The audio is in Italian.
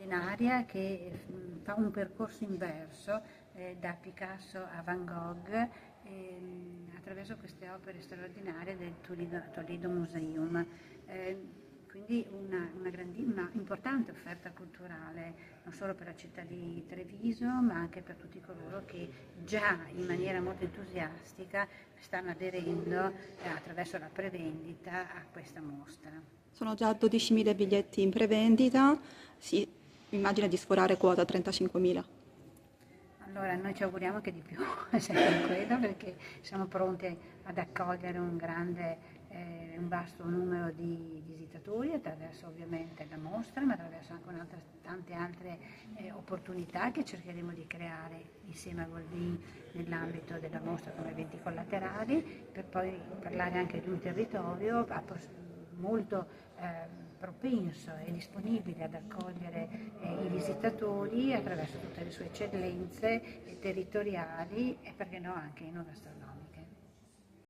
straordinaria che fa un percorso inverso da Picasso a Van Gogh attraverso queste opere straordinarie del Toledo Museum. Quindi una importante offerta culturale, non solo per la città di Treviso, ma anche per tutti coloro che già in maniera molto entusiastica stanno aderendo attraverso la prevendita a questa mostra. Sono già 12.000 biglietti in prevendita, si immagina di sforare quota 35.000. Allora, noi ci auguriamo che di più sia quello, perché siamo pronti ad accogliere un vasto numero di visitatori attraverso ovviamente la mostra, ma attraverso anche tante altre opportunità che cercheremo di creare insieme a Volvin nell'ambito della mostra come eventi collaterali, per poi parlare anche di un territorio molto propenso e disponibile ad accogliere i visitatori attraverso tutte le sue eccellenze territoriali e perché no anche enogastronomiche.